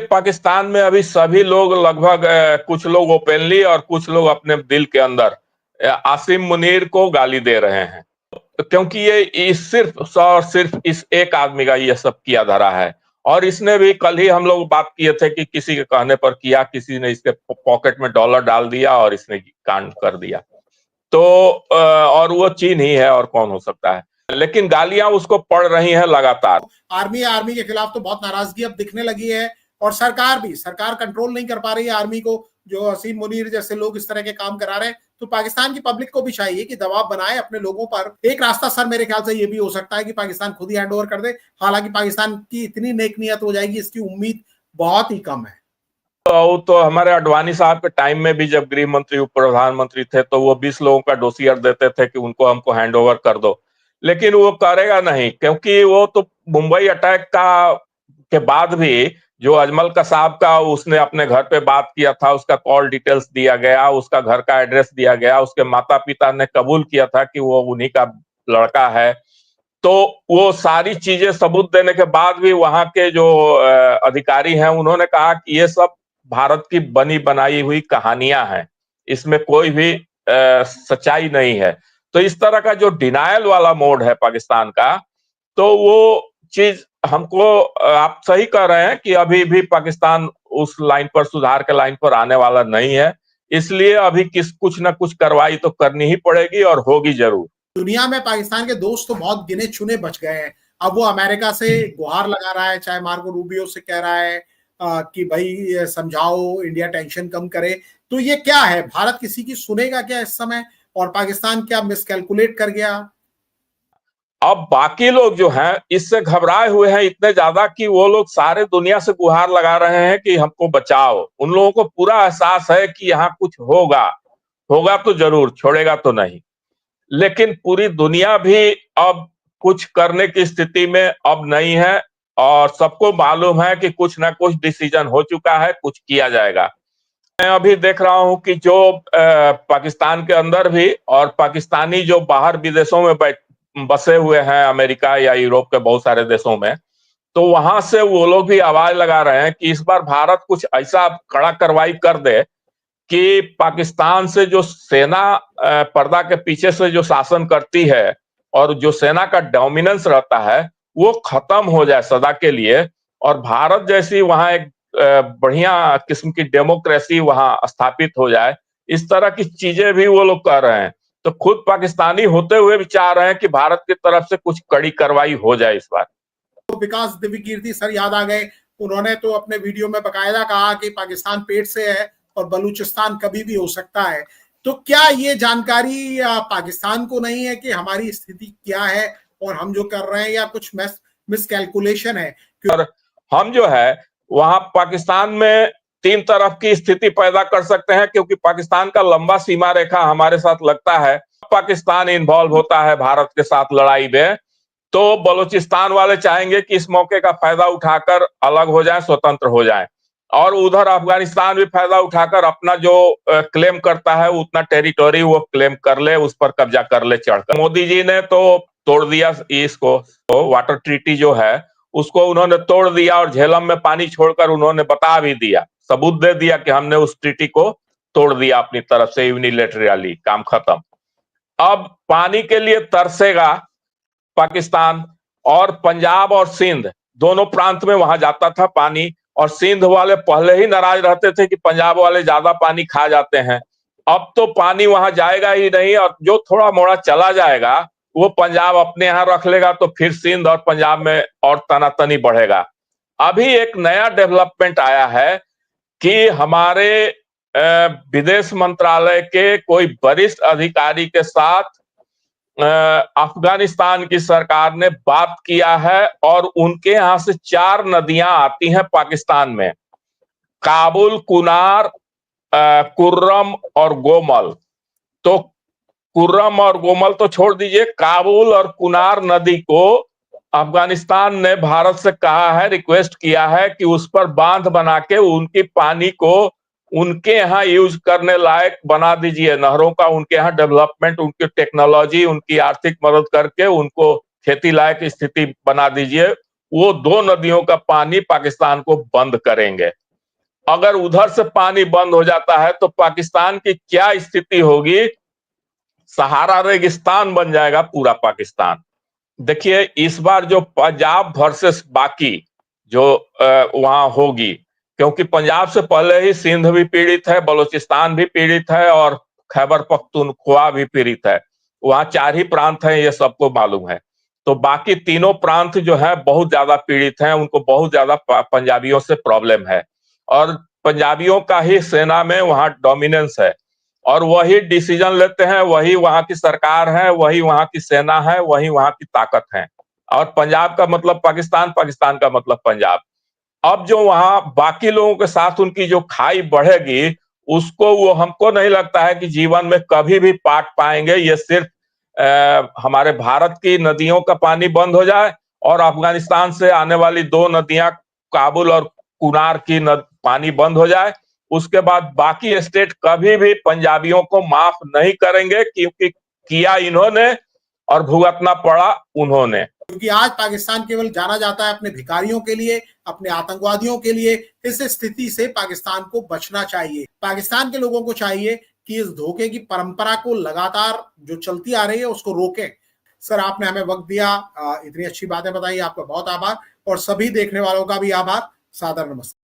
पाकिस्तान में अभी सभी लोग लगभग कुछ लोग ओपनली और कुछ लोग अपने दिल के अंदर आसिम मुनीर को गाली दे रहे हैं, क्योंकि ये सिर्फ और सिर्फ इस एक आदमी का ये सब किया धरा है। और इसने भी, कल ही हम लोग बात किए थे कि किसी के कहने पर किया, किसी ने इसके पॉकेट में डॉलर डाल दिया और इसने कांड कर दिया। तो और वो चीन ही है, और कौन हो सकता है। लेकिन गालियां उसको पड़ रही हैं लगातार। आर्मी के खिलाफ तो बहुत नाराजगी अब दिखने लगी है, और सरकार कंट्रोल नहीं कर पा रही है आर्मी को। जो असीम मुनीर जैसे लोग इस तरह के काम करा रहे हैं, तो पाकिस्तान की पब्लिक को भी चाहिए कि दबाव बनाए अपने लोगों पर। एक रास्ता सर मेरे ख्याल से ये भी हो सकता है कि पाकिस्तान खुद ही हैंड ओवर कर दे। हालांकि पाकिस्तान की इतनी नेक नियत हो जाएगी, इसकी उम्मीद बहुत ही कम है। तो हमारे अडवाणी साहब के टाइम में भी, जब गृह मंत्री उप प्रधानमंत्री थे, तो वो 20 लोगों का डोसियर देते थे कि उनको हमको हैंड ओवर कर दो। लेकिन वो करेगा नहीं, क्योंकि वो तो मुंबई अटैक का के बाद भी जो अजमल कसाब का उसने अपने घर पे बात किया था, उसका कॉल डिटेल्स दिया गया, उसका घर का एड्रेस दिया गया, उसके माता पिता ने कबूल किया था कि वो उन्हीं का लड़का है। तो वो सारी चीजें सबूत देने के बाद भी वहां के जो अधिकारी हैं, उन्होंने कहा कि ये सब भारत की बनी बनाई हुई कहानियां हैं, इसमें कोई भी सच्चाई नहीं है। तो इस तरह का जो डिनायल वाला मोड है पाकिस्तान का, तो वो चीज हमको, आप सही कह रहे हैं कि अभी भी पाकिस्तान उस लाइन पर, सुधार के लाइन पर आने वाला नहीं है। इसलिए अभी कुछ ना कुछ कार्रवाई तो करनी ही पड़ेगी, और होगी जरूर। दुनिया में पाकिस्तान के दोस्त तो बहुत गिने चुने बच गए हैं। अब वो अमेरिका से गुहार लगा रहा है, चाहे मार्को रूबियो से कह रहा है कि भाई समझाओ, इंडिया टेंशन कम करे। तो ये क्या है, भारत किसी की सुनेगा क्या इस समय? और पाकिस्तान क्या मिसकैलकुलेट कर गया? अब बाकी लोग जो हैं इससे घबराए हुए हैं इतने ज्यादा कि वो लोग सारे दुनिया से गुहार लगा रहे हैं कि हमको बचाओ। उन लोगों को पूरा एहसास है कि यहाँ कुछ होगा, होगा तो जरूर, छोड़ेगा तो नहीं। लेकिन पूरी दुनिया भी अब कुछ करने की स्थिति में अब नहीं है, और सबको मालूम है कि कुछ ना कुछ डिसीजन हो चुका है, कुछ किया जाएगा। मैं अभी देख रहा हूं कि जो पाकिस्तान के अंदर भी, और पाकिस्तानी जो बाहर विदेशों में बसे हुए हैं, अमेरिका या यूरोप के बहुत सारे देशों में, तो वहां से वो लोग भी आवाज लगा रहे हैं कि इस बार भारत कुछ ऐसा कड़ा कार्रवाई कर दे कि पाकिस्तान से जो सेना पर्दा के पीछे से जो शासन करती है, और जो सेना का डोमिनेंस रहता है, वो खत्म हो जाए सदा के लिए, और भारत जैसी वहां एक बढ़िया किस्म की डेमोक्रेसी वहां स्थापित हो जाए। इस तरह की चीजें भी वो लोग कर रहे हैं। तो खुद पाकिस्तानी होते हुए भी चाह रहे हैं कि भारत की तरफ से कुछ कड़ी कार्रवाई हो जाए इस बार। तो विकास दिव्य कीर्ति सर याद आ गए। उन्होंने तो अपने वीडियो में बकायदा कहा कि पाकिस्तान पेट से है और बलूचिस्तान कभी भी हो सकता है। तो क्या ये जानकारी पाकिस्तान को नहीं है कि हमारी स्थिति क्या है और हम जो कर रहे हैं, या कुछ मिसकैलकुलेशन है? और हम जो है वहां पाकिस्तान में तीन तरफ की स्थिति पैदा कर सकते हैं, क्योंकि पाकिस्तान का लंबा सीमा रेखा हमारे साथ लगता है। पाकिस्तान इन्वॉल्व होता है भारत के साथ लड़ाई में, तो बलूचिस्तान वाले चाहेंगे कि इस मौके का फायदा उठाकर अलग हो जाएं, स्वतंत्र हो जाएं। और उधर अफगानिस्तान भी फायदा उठाकर अपना जो क्लेम करता है उतना टेरिटोरी वो क्लेम कर ले, उस पर कब्जा कर ले चढ़कर। मोदी जी ने तो तोड़ दिया इसको, तो वाटर ट्रीटी जो है उसको उन्होंने तोड़ दिया, और झेलम में पानी छोड़कर उन्होंने बता भी दिया, सबूत दे दिया कि हमने उस ट्रीटी को तोड़ दिया अपनी तरफ से यूनिलेटरली, काम खत्म। अब पानी के लिए तरसेगा पाकिस्तान, और पंजाब और सिंध दोनों प्रांत में वहां जाता था पानी, और सिंध वाले पहले ही नाराज रहते थे कि पंजाब वाले ज्यादा पानी खा जाते हैं। अब तो पानी वहां जाएगा ही नहीं, और जो थोड़ा मोड़ा चला जाएगा वो पंजाब अपने यहां रख लेगा, तो फिर सिंध और पंजाब में और तनातनी बढ़ेगा। अभी एक नया डेवलपमेंट आया है कि हमारे विदेश मंत्रालय के कोई वरिष्ठ अधिकारी के साथ अफगानिस्तान की सरकार ने बात किया है, और उनके यहां से 4 नदियां आती हैं पाकिस्तान में, काबुल, कुनार, कुर्रम और गोमल। तो कुर्रम और गोमल तो छोड़ दीजिए, काबुल और कुनार नदी को अफगानिस्तान ने भारत से कहा है, रिक्वेस्ट किया है कि उस पर बांध बना के उनकी पानी को उनके यहाँ यूज करने लायक बना दीजिए। नहरों का उनके यहाँ डेवलपमेंट, उनकी टेक्नोलॉजी, उनकी आर्थिक मदद करके उनको खेती लायक स्थिति बना दीजिए। वो 2 नदियों का पानी पाकिस्तान को बंद करेंगे। अगर उधर से पानी बंद हो जाता है तो पाकिस्तान की क्या स्थिति होगी? सहारा रेगिस्तान बन जाएगा पूरा पाकिस्तान। देखिए इस बार जो पंजाब वर्सेस बाकी जो वहां होगी, क्योंकि पंजाब से पहले ही सिंध भी पीड़ित है, बलूचिस्तान भी पीड़ित है और खैबर पख्तूनख्वा भी पीड़ित है। वहां 4 ही प्रांत हैं, ये सबको मालूम है। तो बाकी तीनों प्रांत जो है बहुत ज्यादा पीड़ित हैं, उनको बहुत ज्यादा पंजाबियों से प्रॉब्लम है और पंजाबियों का ही सेना में वहां डोमिनेंस है और वही डिसीजन लेते हैं, वही वहां की सरकार है, वही वहां की सेना है, वही वहां की ताकत है। और पंजाब का मतलब पाकिस्तान, पाकिस्तान का मतलब पंजाब। अब जो वहां बाकी लोगों के साथ उनकी जो खाई बढ़ेगी, उसको वो हमको नहीं लगता है कि जीवन में कभी भी पाट पाएंगे। ये सिर्फ हमारे भारत की नदियों का पानी बंद हो जाए और अफगानिस्तान से आने वाली 2 नदियां काबुल और कुनार की पानी बंद हो जाए, उसके बाद बाकी स्टेट कभी भी पंजाबियों को माफ नहीं करेंगे, क्योंकि किया इन्होंने और भुगतना पड़ा उन्होंने। क्योंकि आज पाकिस्तान केवल जाना जाता है अपने भिखारियों के लिए, अपने आतंकवादियों के लिए। इस स्थिति से पाकिस्तान को बचना चाहिए। पाकिस्तान के लोगों को चाहिए कि इस धोखे की परंपरा को लगातार जो चलती आ रही है उसको रोकें। सर, आपने हमें वक्त दिया, इतनी अच्छी बातें बताई, आपका बहुत आभार और सभी देखने वालों का भी आभार। सादर नमस्ते।